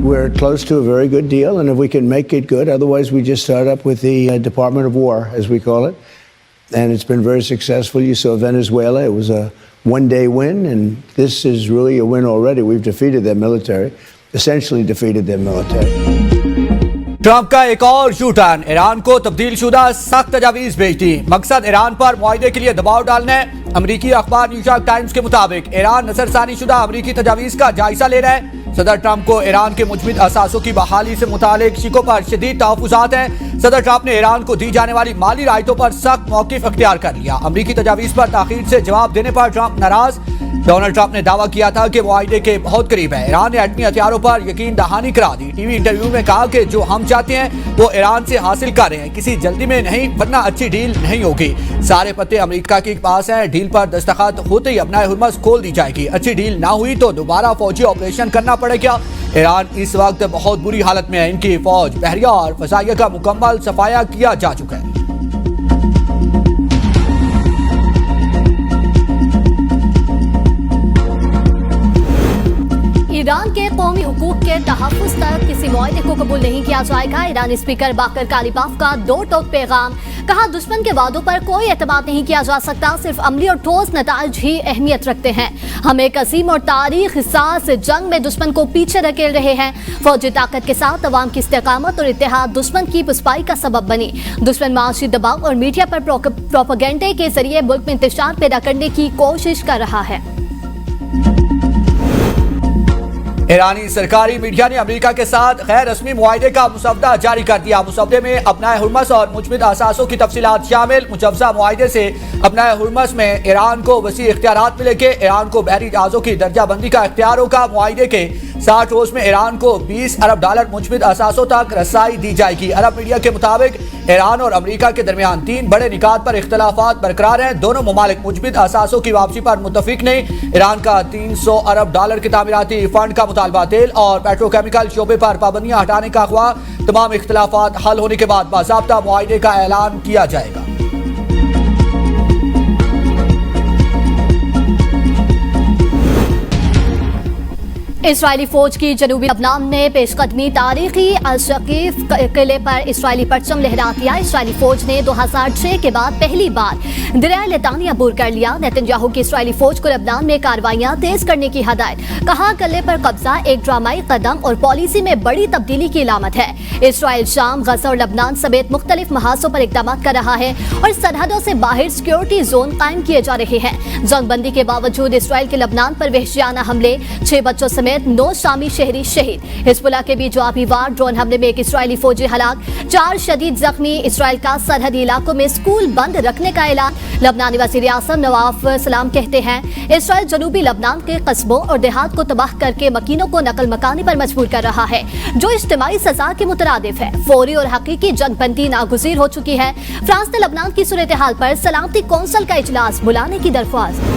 we're close to a very good deal, and if we can make it good, otherwise we just start up with the Department of War, as we call it, and it's been very successful. You saw Venezuela; it was a one-day win, and this is really a win already. We've defeated their military, essentially defeated their military. Trump का एक और U turn, Iran को तब्दील शुदा सख्त तजावीज भेज दी। मकसद Iran पर मुआहदे के लिए दबाव डालना है। अमरीकी अखबार न्यूयॉर्क टाइम्स के मुताबिक ईरान नजरसानी शुदा अमरीकी तजावीज का जायजा ले रहा है। सदर ट्रंप को ईरान के मुजमिद असासों की बहाली से मुतालिक शिकों पर शदीद तहफ़्फ़ुज़ात हैं। सदर ट्रंप ने ईरान को दी जाने वाली माली रायतों पर सख्त मौक़िफ़ अख्तियार कर लिया। अमरीकी तजावीज़ पर ताख़ीर से जवाब देने पर ट्रंप नाराज। डोनाल्ड ट्रंप ने दावा किया था कि मुआहदे के बहुत करीब है। ईरान ने एटमी हथियारों पर यकीन दहानी करा दी। टीवी इंटरव्यू में कहा कि जो हम चाहते हैं वो ईरान से हासिल कर रहे हैं, किसी जल्दी में नहीं, वरना अच्छी डील नहीं होगी। सारे पत्ते अमेरिका के पास हैं। डील पर दस्तखत होते ही अपना हुर्मस खोल दी जाएगी। अच्छी डील ना हुई तो दोबारा फौजी ऑपरेशन करना पड़ेगा। ईरान इस वक्त बहुत बुरी हालत में है। इनकी फौज, बहरिया और फजाइया का मुकम्मल सफाया किया जा चुका है। ईरान के कौमी हुकूक के तहफ़्फ़ुज़ तक किसी मुआहदे को कबूल नहीं किया जाएगा। ईरानी स्पीकर बाकर कालिबाफ का दो टोक पैगाम। कहा, दुश्मन के वादों पर कोई एतमाद नहीं किया जा सकता, सिर्फ अमली और ठोस नताइज ही अहमियत रखते हैं। हम एक अजीम और तारीख हिसास जंग में दुश्मन को पीछे धकेल रहे हैं। फौजी ताकत के साथ अवाम की इस्तेकामत और इत्तेहाद दुश्मन की पुस्पाई का सबब बनी। दुश्मन माशी दबाव और मीडिया पर प्रोपेगेंडे के जरिए मुल्क में इंतशार पैदा करने की कोशिश कर रहा है। ईरानी सरकारी मीडिया ने अमेरिका के साथ गैर रस्मी मुआहदे का मुसवदा जारी कर दिया। मुसवदे में अपनाए हुर्मस और मुजमिद असासों की तफसीलात शामिल। मुजवजा मुआहदे से अपनाए हुर्मस में ईरान को वसी इख्तियारात मिलेंगे। ईरान को बहरी जहाज़ों की दर्जाबंदी का इख्तियार होगा। मुआहदे के 60 रोज में ईरान को $20 अरब मुजमिद असासों तक रसाई दी जाएगी। अरब मीडिया के मुताबिक ईरान और अमेरिका के दरमियान 3 बड़े निकात पर इख्तलाफात बरकरार हैं। दोनों ममालिक मुजमिद असासों की वापसी पर मुत्तफिक नहीं। ईरान का $300 अरब के तामीराती फंड का मुतालबा, तेल और पेट्रोकेमिकल शोबे पर पाबंदियां हटाने का अगवा। तमाम इख्तलाफात हल होने के बाद बाज़ाब्ता मुआहदे का ऐलान किया जाएगा। इस्राएली फौज की जनूबी लबनान में पेशकदमी। तारीखी अल-शकीफ किले पर इस्राएली परचम लहरा दिया। इस्राएली फौज ने 2006 के बाद पहली बार दरिया लितानी अबूर कर लिया। नेतन्याहू की इस्राएली फौज को लबनान में कार्रवाइयां तेज करने की हदायत। कहा, किले पर कब्जा एक ड्रामाई कदम और पॉलिसी में बड़ी तब्दीली की अलामत है। इसराइल शाम, गजा और लबनान समेत मुख्तलिफ महाजों पर इकदाम कर रहा है और सरहदों से बाहर सिक्योरिटी जोन कायम किए जा रहे हैं। जंगबंदी के बावजूद इसराइल के लबनान पर वहशियाना हमले, 6 बच्चों समेत 9 शामी शहरी शहीद। हिजबुल्लाह के भी जवाबी वार ड्रोन हमले में एक इसराइली फौजी हलाक, 4 शदीद जख्मी। इसराइल का सरहदी इलाकों में स्कूल बंद रखने का ऐलान। लबनानी वज़ीर आज़म नवाफ सलाम कहते हैं, इसराइल जनूबी लबनान के कस्बों और देहात को तबाह करके मकीनों को नकल मकानी पर मजबूर कर रहा है, जो इज्तिमाई सजा के मुतरादिफ है। फौरी और हकीकी जंगबंदी नागुज़ीर हो चुकी है। फ्रांस ने लबनान की सूरत हाल पर सलामती कौंसिल का इजलास बुलाने की दरख्वास्त।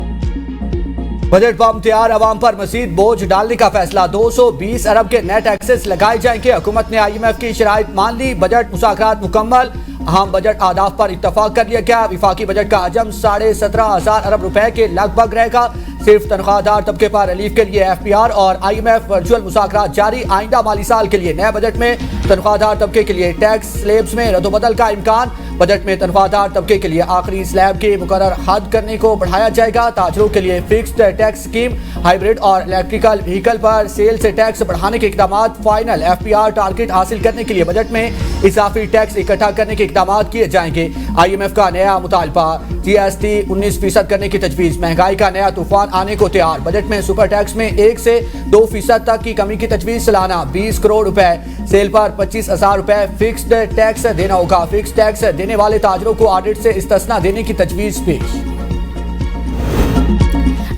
बजट बम तैयार, अवाम पर मजीद बोझ डालने का फैसला। 220 अरब के नेट एक्सेस लगाए जाएंगे। हुकूमत ने IMF की शराइत मान ली। बजट मुज़ाकरात मुकम्मल। अहम बजट आदाफ पर इत्तफाक कर लिया गया। विफाकी बजट का हजम 17,500 अरब रुपए के लगभग रहेगा। सिर्फ तनख्वाहदार तबके पर रिलीफ के लिए FPR और IMF वर्चुअल मुज़ाकरात जारी। आइंदा माली साल के लिए नए बजट में तनख्वाहदार तबके के लिए टैक्स स्लैब्स में रद्दोबदल का इम्कान। बजट में तनख्वाहदार तबके के लिए आखिरी स्लैब के मुकर्रर हद करने को बढ़ाया जाएगा। ताजरों के लिए फिक्स्ड टैक्स स्कीम, हाइब्रिड और इलेक्ट्रिकल व्हीकल पर सेल से टैक्स बढ़ाने के इकदाम फाइनल। FPR टारगेट हासिल करने के लिए बजट में इजाफी टैक्स इकट्ठा करने के इकदाम किए जाएंगे। IMF का नया मुतालबा, GST 19% करने की तजवीज़। महंगाई का नया तूफान आने को तैयार। बजट में सुपर टैक्स में 1 से 2% तक की कमी की तजवीज़। सालाना 20 करोड़ रुपए, सेल पर 25,000 रुपए फिक्स्ड टैक्स देना होगा। फिक्स्ड टैक्स देने वाले ताजरों को ऑडिट से इस्तिस्ना देने की तजवीज़ पेश।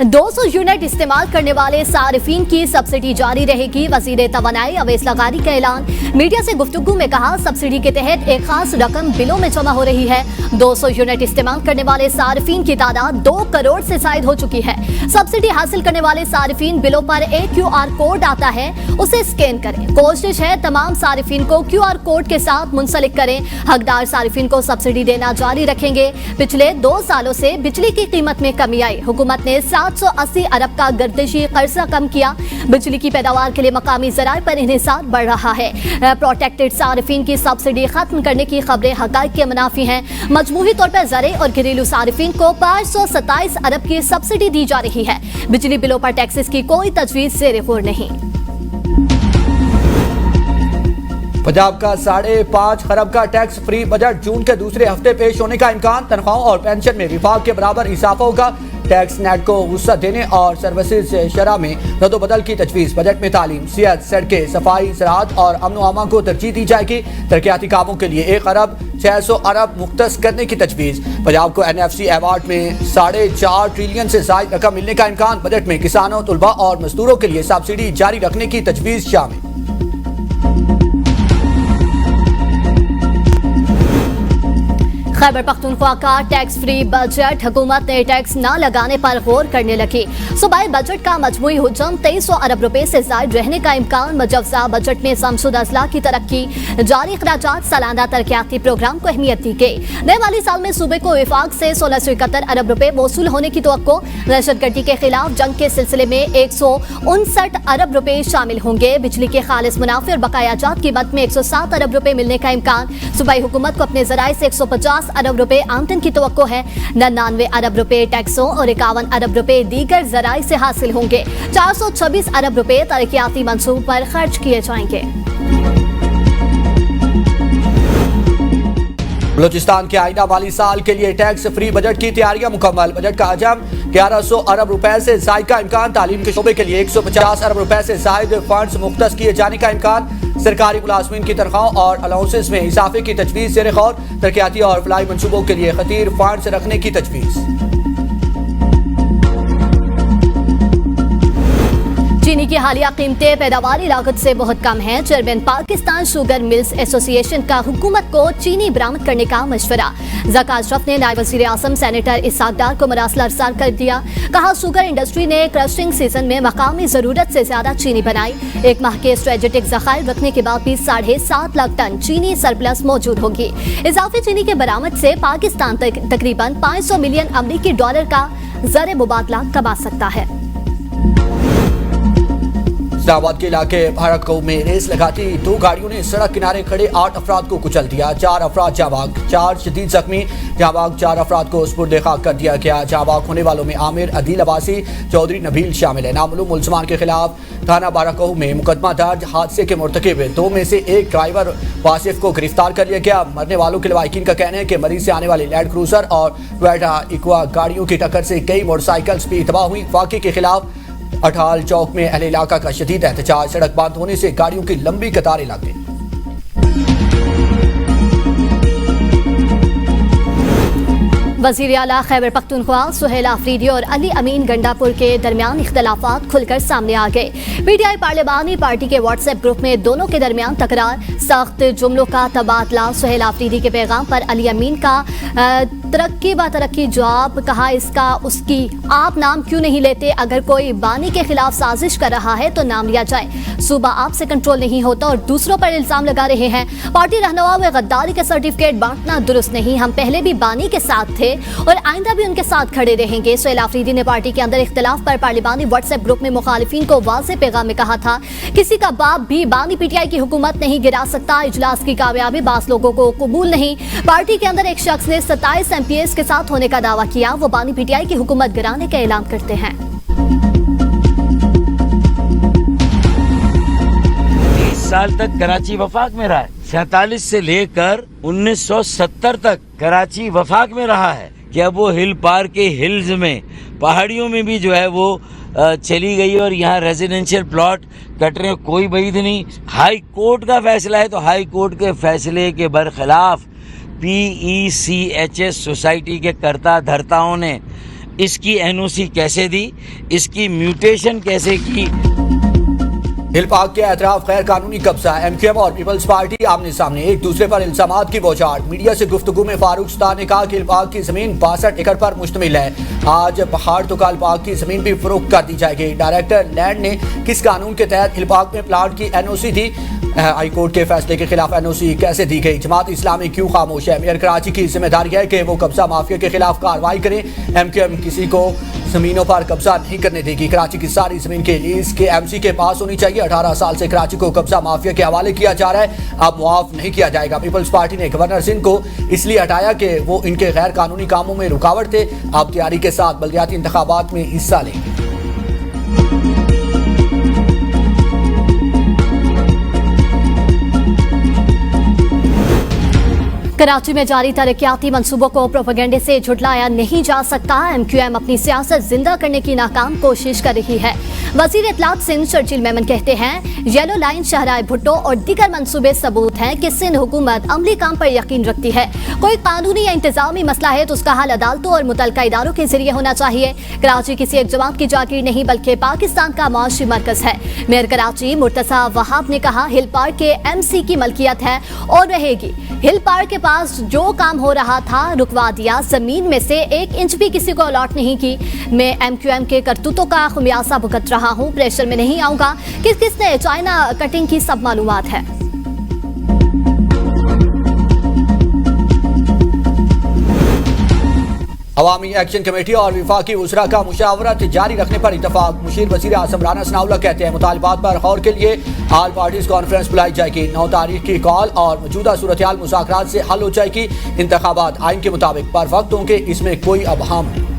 200 यूनिट इस्तेमाल करने वाले सारिफीन की सब्सिडी जारी रहेगी। वज़ीर तवानाई अवैस लगारी का ऐलान। मीडिया से गुफ्तगू में कहा, सब्सिडी के तहत एक खास रकम बिलों में जमा हो रही है। 200 यूनिट इस्तेमाल करने वाले सारिफीन की तादाद 2 करोड़ से जायद हो चुकी है। सब्सिडी हासिल करने वाले सारिफीन बिलों पर एक QR कोड आता है, उसे स्कैन करें। कोशिश है तमाम सारिफीन को QR कोड के साथ मुंसलिक करें। हकदार सारिफीन को सब्सिडी देना जारी रखेंगे। पिछले 2 सालों से बिजली की कीमत में कमी आई। हुकूमत ने 7 780 अरब का गर्दिशी कर्जा कम किया। बिजली की पैदावार के लिए मकामी ज़राए पर इन्हिसार बढ़ रहा है। प्रोटेक्टेड सारिफिन की सब्सिडी खत्म करने की खबरें हक़ाइक़ के मुनाफी हैं। मजमूई तौर पर ज़रे और घरेलू सारिफिन को 527 अरब की सब्सिडी दी जा रही है। बिजली बिलों पर टैक्सेस की कोई तजवीज़ ज़ेरे गौर नहीं। पंजाब का 5.5 खरब का टैक्स फ्री बजट जून के दूसरे हफ्ते पेश होने का इम्कान। तनख्वाहों और पेंशन में विफाक के बराबर इजाफा होगा। टैक्स नेट को वुसअत देने और सर्विसेज से शरह में रद्दोबदल की तजवीज़। बजट में तालीम, सेहत, सड़कें, सफाई, ज़राअत और अमन व अमान को तरजीह दी जाएगी। तरक्याती कामों के लिए 1 अरब 600 अरब मुख्तस करने की तजवीज़। पंजाब को NFC अवार्ड में 4.5 ट्रिलियन से ज़ायद रकम मिलने का इम्कान। बजट में किसानों, तुलबा और मजदूरों के लिए सब्सिडी जारी रखने की तजवीज़ शामिल। खैबर पख्तूनख्वा का टैक्स फ्री बजट। हुकूमत ने टैक्स न लगाने पर गौर करने लगी। सूबाई बजट का मजमूई हुजम 2300 अरब रुपए से जायद रहने का इम्कान। मुजव्जा बजट में शमसुद अजला की तरक्की, जारी खराजात, सालाना तरक्याती प्रोग्राम को अहमियत दी गई। नए माली साल में सूबे को विफाक से 1671 अरब रुपए मौसूल होने की तवक्को। दहशतगर्दी के खिलाफ जंग के सिलसिले में 159 अरब रुपए शामिल होंगे। बिजली के खालिस मुनाफे और बकायाजात कीमत में 107 अरब रुपए मिलने का इम्कान। सूबाई हुकूमत को अपने जराए से 150 अरब रुपए आमदन की तवक्को है। 99 अरब रुपए टैक्सों और 51 अरब रुपए दीगर जराए से हासिल होंगे। 426 अरब रुपए तरक्याती मंसूब पर खर्च किए जाएंगे। बलूचिस्तान के आइंदा माली साल के लिए टैक्स फ्री बजट की तैयारियां मुकम्मल। बजट का हजम 1100 अरब रुपए से जायद का इम्कान। तालीम के शोबे के लिए 150 अरब रुपए से जायद फंड्स मुख्तस किए जाने का इम्कान। सरकारी मुलाजमीन की तनख्वाहों और अलाउंसेस में इजाफे की तजवीज़ ज़ेरे गौर। तरक्याती और फलाई मनसूबों के लिए खतीर फंड्स रखने की तजवीज़। चीनी की हालिया कीमतें पैदावारी लागत से बहुत कम हैं। Chairman Pakistan sugar mills association का हुकूमत को चीनी बरामद करने का मशवरा। ज़का अशरफ ने नायब वज़ीर आज़म सेनेटर इसहाक डार को मरासला अरसाल कर दिया। कहा, शुगर इंडस्ट्री ने क्रशिंग सीजन में मकामी ज़रूरत से ज़्यादा चीनी बनाई। 1 माह के स्ट्रेटेजिक ज़खायर रखने के बाद भी 7.5 लाख टन चीनी सरप्लस मौजूद होगी। इजाफी चीनी के बरामद से पाकिस्तान तकरीबन 500 मिलियन अमरीकी डॉलर का ज़र मुबादला कमा सकता है। इस्लामाबाद के इलाके भारतगो में रेस लगाती 2 गाड़ियों ने सड़क किनारे खड़े 8 अफराद को कुचल दिया। 4 अफराद जाबाग, 4 शदीद जख्मी। जाबाग 4 अफराद को सुपुर्द खाक कर दिया गया। जाबाग होने वालों में आमिर, अदील अब्बासी, चौधरी नबील शामिल है। नामालूम मुलजमान के खिलाफ थाना बाराकहू में मुकदमा दर्ज। हादसे के मुर्तकिब 2 में से एक ड्राइवर वासिफ को गिरफ्तार कर लिया गया। मरने वालों के लवाकिन का कहना है कि मरीज से आने वाली लैंड क्रूजर और टोयोटा इक्वा गाड़ियों की टक्कर से कई मोटरसाइकिल्स भी तबाह हुई। वाक़े के खिलाफ अठाल चौक में अहले इलाका का शदीद एहतजाज। सड़क बंद होने से गाड़ियों की लंबी कतारें लग गई। वज़ीर आला खैबर पख्तूनख्वा सुहेल आफरीदी और अली अमीन गंडापुर के दरमियान इख्तलाफात खुलकर सामने आ गए। PTI पार्लिमानी पार्टी के व्हाट्सएप ग्रुप में दोनों के दरमियान तकरार, सख्त जुमलों का तबादला। सुहेल आफरीदी के पैगाम पर अली अमीन का तरक्की ब तरक्की जवाब। कहा, इसका उसकी आप नाम क्यों नहीं लेते? अगर कोई बानी के खिलाफ साजिश कर रहा है तो नाम लिया जाए। सूबा आपसे कंट्रोल नहीं होता और दूसरों पर इल्जाम लगा रहे हैं। पार्टी रहनुमा में गद्दारी के सर्टिफिकेट बांटना दुरुस्त नहीं। हम पहले भी बानी के साथ थे और आइंदा भी उनके साथ खड़े रहेंगे। सुहेल आफरीदी ने पार्टी के अंदर इख्तिलाफ पर पार्लिमानी व्हाट्सएप ग्रुप में मुखालिफिन को वाज़ेह पैगाम में कहा था, किसी का बाप भी बानी PTI की हुकूमत नहीं गिरा सकता। इजलास की कामयाबी बास लोगों को कबूल नहीं। पार्टी के अंदर एक शख्स ने 27 MPs के साथ होने का दावा किया। वो बानी PTI की हुकूमत गिराने का ऐलान करते हैं। 30 साल तक कराची वफाक में रहा है। 47 से लेकर 1970 तक कराची वफाक में रहा है। कि अब वो हिल पार के हिल्स में, पहाड़ियों में भी जो है वो चली गई और यहाँ रेजिडेंशियल प्लॉट कट रहे हैं। कोई वईद नहीं। हाई कोर्ट का फैसला है तो हाई कोर्ट के फैसले के बरखिलाफ PECHS सोसाइटी के कर्ता धर्ताओं ने इसकी NOC कैसे दी, इसकी म्यूटेशन कैसे की। हिल पार्क के एतराफ गैर कानूनी कब्जा। MQM और पीपल्स पार्टी आमने सामने, एक दूसरे पर इल्जामात की बौछार। मीडिया से गुफ्तगू में फारूक सुल्तान ने कहा कि हिल पार्क की जमीन 62 एकड़ पर मुश्तमिल है। आज पहाड़ तो काल पार्क की जमीन भी फरोख्त कर दी जाएगी। डायरेक्टर लैंड ने किस कानून के तहत हिल पार्क में प्लाट की NOC दी? हाई कोर्ट के फैसले के खिलाफ NOC कैसे दी गई? जमात इस्लामी क्यों खामोश है? मेयर कराची की जिम्मेदारी है कि वो कब्जा माफिया के खिलाफ कार्रवाई करें। MQM किसी को जमीनों पर कब्जा नहीं करने देगी। कराची की सारी जमीन के लीज के एमसी के पास होनी चाहिए। 18 साल से कराची को कब्जा माफिया के हवाले किया जा रहा है, अब मुआफ नहीं किया जाएगा। पीपल्स पार्टी ने गवर्नर सिंह को इसलिए हटाया कि वो इनके गैर कानूनी कामों में रुकावट थे। अब तैयारी के साथ बल्दियाती इंतखाबात में हिस्सा लेंगे। कराची में जारी तरक्याती मंसूबों को प्रोपेगेंडे से झुटलाया नहीं जा सकता। MQM अपनी सियासत जिंदा करने की नाकाम कोशिश कर रही है। वजीर इत्तलात सिंध शर्जील मेमन कहते हैं, येलो लाइन, शाहराह भुट्टो और दीगर मंसूबे सबूत हैं कि सिंध हुकूमत अमली काम पर यकीन रखती है। कोई कानूनी या इंतजामी मसला है तो उसका हल अदालतों और मुतल्लिका इदारों के जरिए होना चाहिए। कराची किसी एक जमात की जागीर नहीं बल्कि पाकिस्तान का माशी मरकज है। मेयर कराची मुर्तजा वहाब ने कहा, हिल पार्क के MC की मलकियत है और रहेगी। हिल पार्क के पास जो काम हो रहा था रुकवा दिया, जमीन में से 1 इंच भी किसी को अलॉट नहीं की। मैं MQM के करतूतों का खुमियासा भुगत रहा हूं, प्रेशर में नहीं आऊंगा। किसने चाइना कटिंग की सब मालूमात है। अवामी एक्शन कमेटी और विफाकी वज़रा का मुशावरत जारी रखने पर इतफाक। मुशीर वज़ीर आज़म राना सनाउल्लाह कहते हैं, मुतालिबात पर गौर के लिए ऑल पार्टीज कॉन्फ्रेंस बुलाई जाएगी। 9 तारीख की कॉल और मौजूदा सूरत-ए-हाल मुज़ाकरात से हल हो जाएगी। इंतखाबात आइन के मुताबिक पर वक्त होंगे, इसमें कोई अबहम नहीं।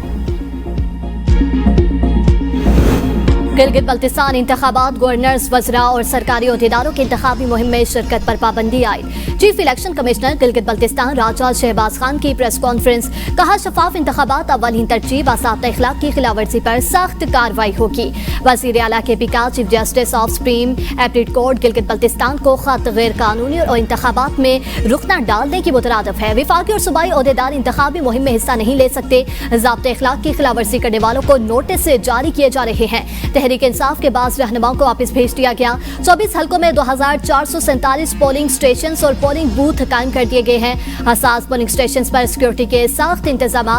गिलगित बल्तिस्तान इंतखाबात, गवर्नर्स, वज़रा और सरकारी अहदेदारों की इंतखाबी मुहिम में शिरकत पर पाबंदी आई। Chief election commissioner Gilgit Baltistan Raja Shahbaz Khan की प्रेस कॉन्फ्रेंस, कहा शफाफ इंतखाबात अव्वलीन तरजीह, बासाब्ता इखलाक की खिलाफवर्जी पर सख्त कार्रवाई होगी। वज़ीर आला KP का chief justice of supreme appellate court Gilgit Baltistan को खत गैर कानूनी और इंतखाबात में रुख न डालने की मुतरादिफ है। विफाकी और सूबाई अहदेदार इंतखाबी मुहिम में हिस्सा नहीं ले सकते। ज़ाब्ते इखलाक की खिलाफवर्जी करने वालों को नोटिस जारी किए जा रहे हैं। तहरीक इंसाफ के बाद रहनुमाओं को वापस भेज दिया गया। 24 हलकों में 2447 पोलिंग स्टेशन और पोलिंग बूथ कायम कर दिए गए हैं। हसास पोलिंग स्टेशन पर सिक्योरिटी के सख्त इंतजाम।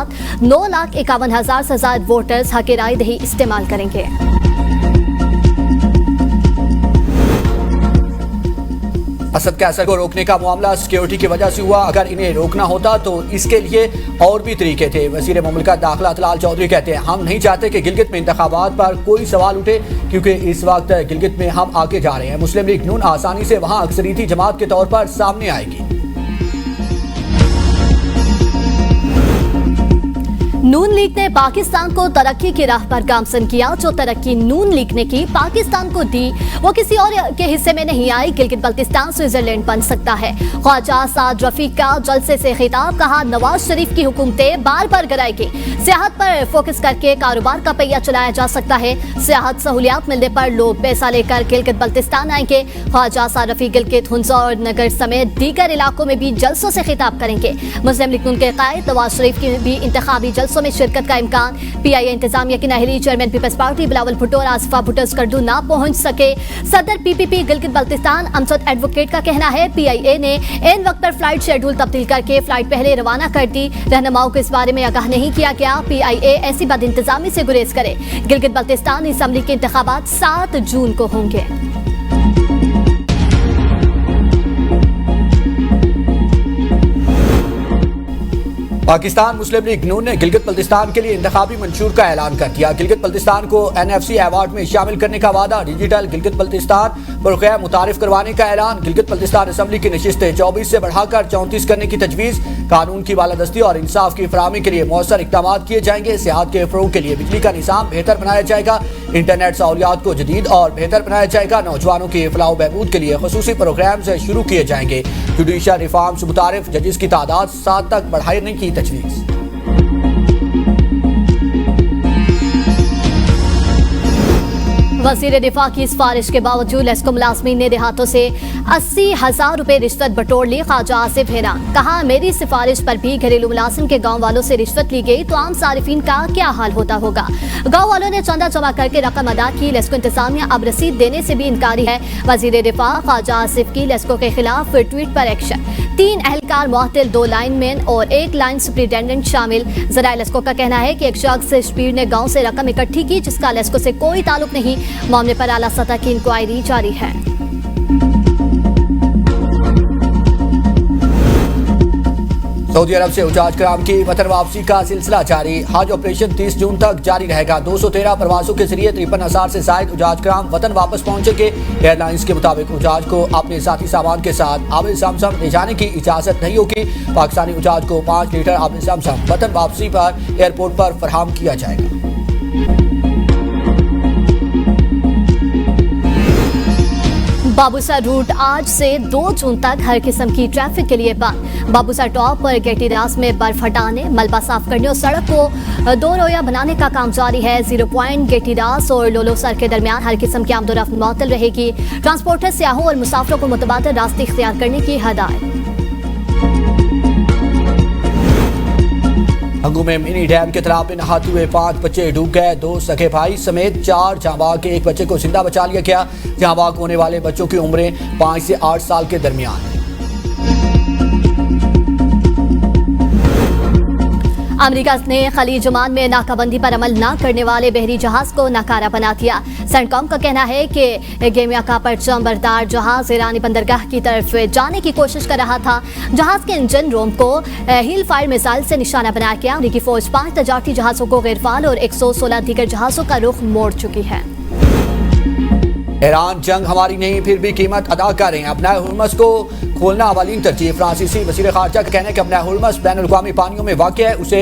9,51,000 से ज्यादा वोटर्स हक राय दही इस्तेमाल करेंगे। असद कैसर को रोकने का मामला सिक्योरिटी की वजह से हुआ। अगर इन्हें रोकना होता तो इसके लिए और भी तरीके थे। वज़ीर मुमलिकत दाखिला तलाल चौधरी कहते हैं, हम नहीं चाहते कि गिलगित में इंतखाबात पर कोई सवाल उठे, क्योंकि इस वक्त गिलगित में हम आगे जा रहे हैं। मुस्लिम लीग नून आसानी से वहां अक्सरियती जमात के तौर पर सामने आएगी। नून लीग ने पाकिस्तान को तरक्की की राह पर गामजन किया। जो तरक्की नून लीग ने की, पाकिस्तान को दी, वो किसी और के हिस्से में नहीं आई। गिलगित बल्तिस्तान स्विट्जरलैंड बन सकता है। ख्वाजा साद रफीक का जलसे से खिताब, कहा नवाज शरीफ की हुकूमतें बार बार गिराएगी। सियाहत पर फोकस करके कारोबार का पहिया चलाया जा सकता है। सियाहत सहूलियात मिलने पर लोग पैसा लेकर गिलगित बल्तिस्तान आएंगे। ख्वाजा साद रफीक गिलगित, हुंजा और नगर समेत दीगर इलाकों में भी जलसों से खिताब करेंगे। मुस्लिम लीग नून के कायद नवाज शरीफ की भी इंतखाबी जलसों में शिरकत का इम्कान। PIA इंतजामिया की नाहली chairman Peoples Party Bilawal Bhutto और आसिफा भुट्टो स्कर्दू ना पहुंच सके। सदर PPP गिलगित बल्तिस्तान अमजद एडवोकेट का कहना है, PIA ने इन वक्त पर फ्लाइट शेड्यूल तब्दील करके फ्लाइट पहले रवाना कर दी। रहनुमाओं को इस बारे में आगाह नहीं किया गया। PIA ऐसी बद इंतजामी से गुरेज करे। गिलगित बल्तिस्तान असम्बली के इंतखाबात 7 जून को होंगे। पाकिस्तान मुस्लिम लीग नून ने गिलगित बल्तिस्तान के लिए इंतखाबी मंशूर का ऐलान कर दिया। गिलगित बल्तिस्तान को NFC अवार्ड में शामिल करने का वादा। डिजिटल गिलगित बल्तिस्तान पर मुतारिफ करवाने का ऐलान। गिलगित बल्तिस्तान असम्बली की नशिस्तें 24 से बढ़ाकर 34 करने की तजवीज़। कानून की बालादस्ती और इंसाफ की फराहमी के लिए मौसर इक़दाम किए जाएंगे। सियाहत के फ़रोग़ के लिए बिजली का निज़ाम बेहतर बनाया जाएगा। इंटरनेट सहूलियात को जदीद और बेहतर बनाया जाएगा। नौजवानों की फलाह व बहबूद के लिए खसूसी प्रोग्राम शुरू किए जाएंगे। जुडिशल रिफॉर्म्स मुतारिफ जजेस की तादाद 7 तक बढ़ाने की तजवीज़। वज़ीर दिफा की सिफारिश के बावजूद लेस्को मुलाजमीन ने देहातों से 80,000 रुपए रिश्वत बटोर ली। ख्वाजा आसिफ हैरान, कहा मेरी सिफारिश पर भी घरेलू मुलाजिम के गाँव वालों से रिश्वत ली गई तो आम सारिफिन का क्या हाल होता होगा। गाँव वालों ने चंदा जमा करके रकम अदा की। लेस्को इंतजामिया अब रसीद देने से भी इनकारी है। वज़ीर दिफा ख्वाजा आसिफ की लेस्को के खिलाफ ट्वीट पर एक्शन। 3 अहलकार मुअत्तिल, 2 लाइनमैन और 1 लाइन सुपरिटेंडेंट शामिल। ज़राए लेस्को का कहना है कि एक शख्स शबीर ने गाँव से रकम इकट्ठी की जिसका लेस्को से कोई ताल्लुक नहीं। मामले पर आला सतह की इंक्वायरी जारी है। सऊदी अरब से उजाज कराम की वतन वापसी का सिलसिला जारी। हज ऑपरेशन 30 जून तक जारी रहेगा। 213 प्रवासों के जरिए 53,000 से जायद उजाज कराम वतन वापस पहुंचेंगे। एयरलाइंस के मुताबिक उजाज को अपने साथी सामान के साथ आब समसम ले जाने की इजाजत नहीं होगी। पाकिस्तानी उजाज को 5 लीटर आब समसम वतन वापसी पर एयरपोर्ट पर फराहम किया जाएगा। बाबूसर रूट आज से 2 जून तक हर किस्म की ट्रैफिक के लिए बंद। बाबूसर टॉप पर गेटी रास में बर्फ हटाने, मलबा साफ करने और सड़क को 2 रोया बनाने का काम जारी है। 0 पॉइंट गेटी रास और लोलो सर के दरमियान हर किस्म की आमदोरफ्त मुअत्तल रहेगी। ट्रांसपोर्टर सियाहों और मुसाफिरों को मुतबादिल रास्ते इख्तियार करने की हदायत। हंगू में मिनी डैम के तालाब में नहाते हुए 5 बच्चे डूब गए। 2 सगे भाई समेत 4 जांबाग के एक बच्चे को जिंदा बचा लिया गया। जांबाग होने वाले बच्चों की उम्रें 5 से 8 साल के दरमियान है। अमेरिका ने खलीज ओमान में नाकाबंदी पर अमल न करने वाले बहरी जहाज को नाकारा बना दिया। सेंटकॉम का कहना है कि गेमिया का परचम बरदार जहाज ईरानी बंदरगाह की तरफ जाने की कोशिश कर रहा था। जहाज के इंजन रूम को हिल फायर मिसाइल से निशाना बनाया गया। अमेरिकी फौज 5 तजारती जहाजों को गिरफ्तार और 116 दीगर जहाजों का रुख मोड़ चुकी है। ईरान जंग हमारी नहीं फिर भी कीमत अदा कर रहे हैं। अपना हुर्मस को खोलना अवालीन तरजीह। फ्रांसीसी वज़ीर ख़ारजा का कहना है कि अपना हुर्मस बैन अल-अक़वामी पानियों में वाक़ है, उसे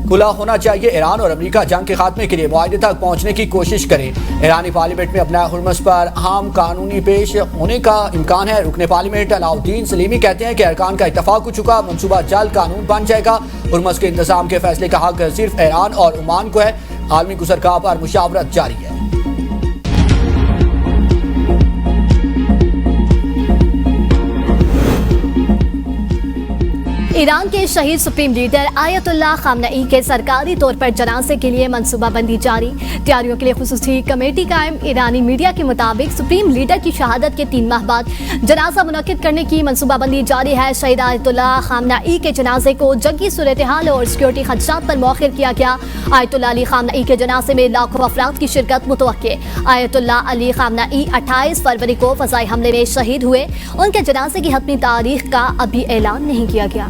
खुला होना चाहिए। ईरान और अमेरिका जंग के खात्मे के लिए मुआहदे तक पहुंचने की कोशिश करें। ईरानी पार्लियामेंट में अपना हुर्मस पर अहम कानूनी पेश होने का इम्कान है। रुकने पार्लियामेंट अलाउद्दीन सलीमी कहते हैं कि अरकान का इत्तफाक हो चुका, मनसूबा जल्द कानून बन जाएगा। हुर्मस के इंतजाम के फैसले का हक सिर्फ ईरान और ओमान को है। आलमी गुज़रगाह पर मुशावरत जारी है। ईरान के शहीद सुप्रीम लीडर आयतुल्लाह खामनई के सरकारी तौर पर जनाजे के लिए मनसूबाबंदी जारी। तैयारियों के लिए खुसूसी कमेटी कायम। ईरानी मीडिया के मुताबिक सुप्रीम लीडर की शहादत के 3 माह बाद जनाजा मुनक्किद करने की मनसूबाबंदी जारी है। शहीद आयतुल्लाह खामनई के जनाजे को जंगी सूरत हाल और सिक्योरिटी खदशात पर मौखिर किया गया। आयतुल्लाह अली खामनई के जनाजे में लाखों अफराद की शिरकत मुतवक्के। आयतुल्लाह अली खामनई 28 फरवरी को फज़ाई हमले में शहीद हुए। उनके जनाजे की हतमी तारीख का अभी ऐलान नहीं किया गया।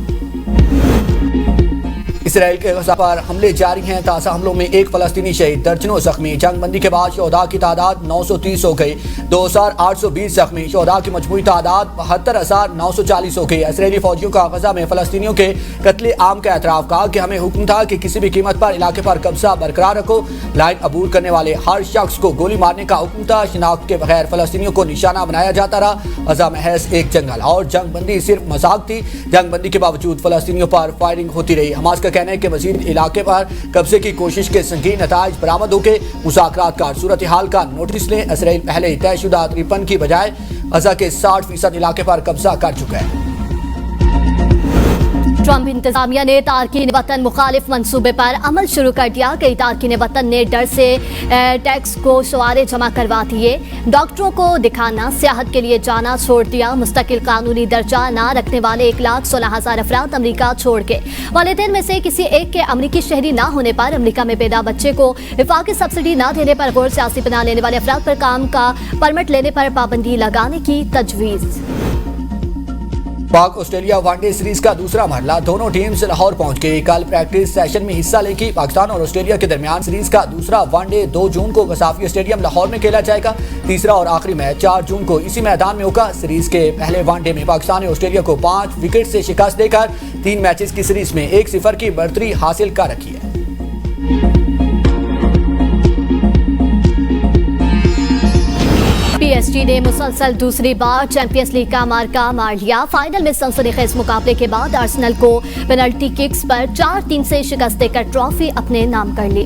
इसराइल के गजा पर हमले जारी हैं। ताज़ा हमलों में 1 फ़लस्तीनी शहीद, दर्जनों जख्मी। जंगबंदी के बाद शोहदा की तादाद 930 हो गई। 2820 जख्मी। शोहदा की मजमूई तादाद 72,940 हो गई। इसराइली फौजियों का गजा में फ़लस्तीनियों के कत्ले आम का एतराफ़। कहा कि हमें हुक्म था कि किसी भी कीमत पर इलाके पर कब्जा बरकरार रखो। लाइन अबूर करने वाले हर शख्स को गोली मारने का हुक्म था। शिनाख्त के बगैर फ़लस्तीनियों को निशाना बनाया जाता रहा। गजा महज एक जंगल और जंगबंदी सिर्फ मजाक थी। जंगबंदी के बावजूद फ़लस्तीनियों पर फायरिंग होती रही। हमास का कहना है कि मजीद इलाके पर कब्जे की कोशिश के संगीन नताइज बरामद होके मुज़ाकरात का सूरत हाल का नोटिस लें। इसराइल पहले ही तयशुदा 53 की बजाय गजा के 60% इलाके पर कब्जा कर चुका है। ट्रंप इंतजामिया ने तारकीन वतन मुखालिफ मंसूबे पर अमल शुरू कर दिया। कई तारकीन वतन ने डर से टैक्स को शुआरे जमा करवा दिए। डॉक्टरों को दिखाना, सियाहत के लिए जाना छोड़ दिया। मुस्तकिल कानूनी दर्जा ना रखने वाले 1,16,000 अफराद अमरीका छोड़ के। वालिदैन में से किसी एक के अमरीकी शहरी ना होने पर, अमरीका में पैदा बच्चे को विफाकी सब्सिडी ना देने पर, गैर सियासी पनाह लेने वाले अफराद पर काम का परमिट लेने पर पाबंदी लगाने की तजवीज़। पाक ऑस्ट्रेलिया वनडे सीरीज का दूसरा मरहला। दोनों टीम्स लाहौर पहुंच गई। कल प्रैक्टिस सेशन में हिस्सा लेगी। पाकिस्तान और ऑस्ट्रेलिया के दरमियान सीरीज का दूसरा वनडे 2 जून को गसाफी स्टेडियम लाहौर में खेला जाएगा। तीसरा और आखिरी मैच 4 जून को इसी मैदान में होगा। सीरीज के पहले वनडे में पाकिस्तान ने ऑस्ट्रेलिया को 5 विकेट से शिकस्त देकर 3 मैचेस की सीरीज में 1-0 की बढ़तरी हासिल कर रखी है। पीएसजी ने मुसलसल दूसरी बार चैंपियंस लीग का मार्का मार लिया। फाइनल में सनसनीखेज मुकाबले के बाद आर्सेनल को पेनल्टी किक्स पर 4-3 से शिकस्त देकर ट्रॉफी अपने नाम कर ली।